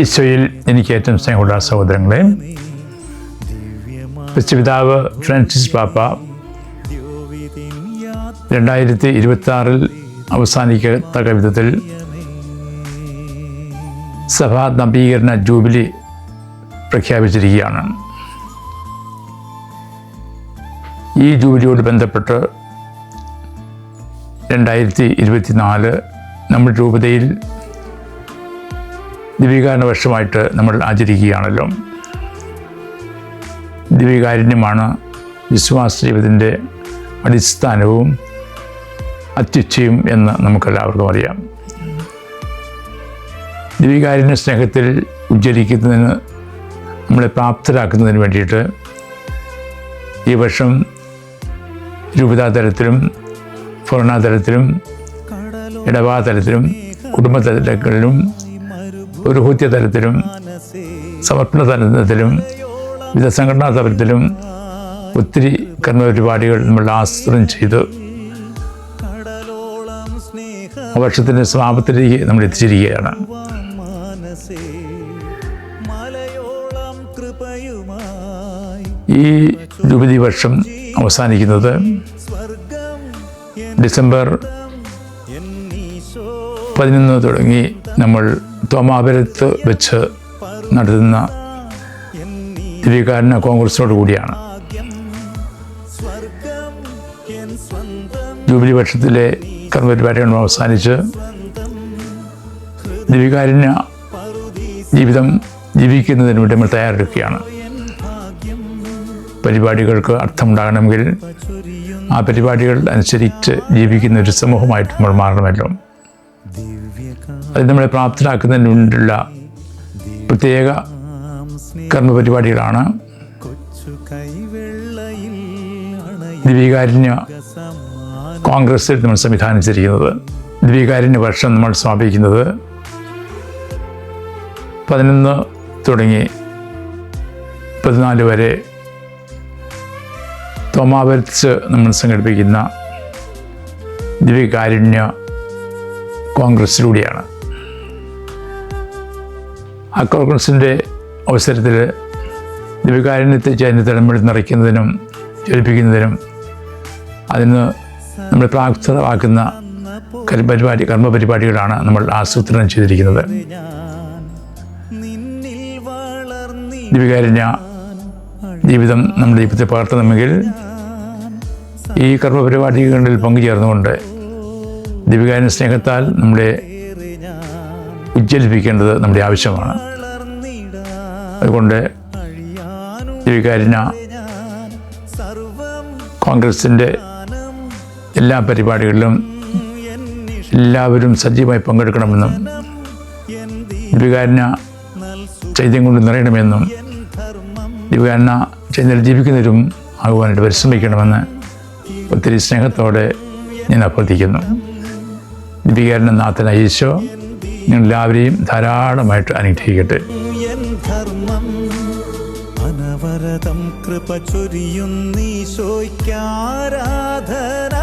ഈശോയിൽ എനിക്ക് ഏറ്റവും സ്നേഹമുള്ള സഹോദരങ്ങളെ, പിതാവ് ഫ്രാൻസിസ് പാപ്പ 2026 അവസാനിക്കത്തക്ക വിധത്തിൽ സഭാ നവീകരണ ജൂബിലി പ്രഖ്യാപിച്ചിരിക്കുകയാണ്. ഈ ജൂബിലിയോട് ബന്ധപ്പെട്ട് 2024 നമ്മൾ രൂപതയിൽ ദിവ്യകാരുണ്യ വർഷമായിട്ട് നമ്മൾ ആചരിക്കുകയാണല്ലോ. ദിവ്യകാരുണ്യമാണ് വിശ്വാസ ജീവിതത്തിൻ്റെ അടിസ്ഥാനവും അത്യുച്ചയും എന്ന് നമുക്കെല്ലാവർക്കും അറിയാം. ദിവ്യകാരുണ്യ സ്നേഹത്തിൽ ഉജ്ജ്വലിക്കുന്നതിന് നമ്മളെ പ്രാപ്തരാക്കുന്നതിന് വേണ്ടിയിട്ട് ഈ വർഷം രൂപതാതലത്തിലും ഭരണതലത്തിലും ഇടവാതലത്തിലും കുടുംബതലങ്ങളിലും പുരോഹിത്യ തലത്തിലും സമർപ്പണ തലത്തിലും വിവിധ സംഘടനാ തലത്തിലും ഒത്തിരി കർമ്മപരിപാടികൾ നമ്മൾ ആസൂത്രണം ചെയ്ത് ആ വർഷത്തിൻ്റെ സമാപനത്തിലേക്ക് നമ്മൾ എത്തിച്ചിരിക്കുകയാണ്. ഈ ജൂബിലി വർഷം അവസാനിക്കുന്നത് ഡിസംബർ 11 തുടങ്ങി നമ്മൾ തോമാപുരത്ത് വെച്ച് നടത്തുന്ന ദിവ്യകാരുണ്യ കോൺഗ്രസിനോട് കൂടിയാണ്. ജൂബിലി വർഷത്തിലെ കർമ്മപരിപാടികൾ അവസാനിച്ച് ദിവ്യകാരുണ്യ ജീവിതം ജീവിക്കുന്നതിന് വേണ്ടി നമ്മൾ തയ്യാറെടുക്കുകയാണ്. പരിപാടികൾക്ക് അർത്ഥമുണ്ടാകണമെങ്കിൽ ആ പരിപാടികൾ അനുസരിച്ച് ജീവിക്കുന്ന ഒരു സമൂഹമായിട്ട് നമ്മൾ മാറണമല്ലോ. അത് നമ്മളെ പ്രാപ്തരാക്കുന്നതിന് വേണ്ടിയുള്ള പ്രത്യേക കർമ്മപരിപാടികളാണ് ദിവ്യകാരുണ്യ കോൺഗ്രസിൽ നമ്മൾ സംവിധാനിച്ചിരിക്കുന്നത്. ദിവ്യകാരുണ്യ വർഷം നമ്മൾ സമാപിക്കുന്നത് 11 തുടങ്ങി 14 വരെ തോമാപുരത്ത് നമ്മൾ സംഘടിപ്പിക്കുന്ന ദിവ്യകാരുണ്യ കോൺഗ്രസിലൂടെയാണ്. ആ കോൺഗ്രസിൻ്റെ അവസരത്തിൽ ദിവ്യകാരുണ്യത്തെ ചൈതന്യത്തിൽ നിറയ്ക്കുന്നതിനും ജ്വലിപ്പിക്കുന്നതിനും അതിന് നമ്മൾ പ്രാപ്തമാക്കുന്ന കർമ്മപരിപാടികളാണ് നമ്മൾ ആസൂത്രണം ചെയ്തിരിക്കുന്നത്. ദിവ്യകാരുണ്യ ജീവിതം നമ്മുടെ ജീവിതത്തെ പകർത്തണമെങ്കിൽ ഈ കർമ്മപരിപാടികളിൽ പങ്കുചേർന്നുകൊണ്ട് ദിവ്യകാരുണ്യ സ്നേഹത്താൽ നമ്മളെ ഉജ്ജ്വലിപ്പിക്കേണ്ടത് നമ്മുടെ ആവശ്യമാണ്. അതുകൊണ്ട് ദിവ്യകാരുണ്യ കോൺഗ്രസിൻ്റെ എല്ലാ പരിപാടികളിലും എല്ലാവരും സജീവമായി പങ്കെടുക്കണമെന്നും ദിവ്യകാരുണ്യ ചൈതന്യം കൊണ്ട് നിറയണമെന്നും ദിവ്യകാരുണ്യ ചൈതന്യം ജീവിക്കുന്നവരും ആകുവാനായിട്ട് പരിശ്രമിക്കണമെന്ന് ഒത്തിരി സ്നേഹത്തോടെ ഞാൻ അഭ്യർത്ഥിക്കുന്നു. ദിവ്യകാരുണ്യ നാഥനായ ഈശോ നിങ്ങളെല്ലാവരെയും ധാരാളമായിട്ട് അനുഗ്രഹിക്കട്ടെ. അനവരതം കൃപ ചൊരിയുന്നീശോയ്ക്കാരാധന.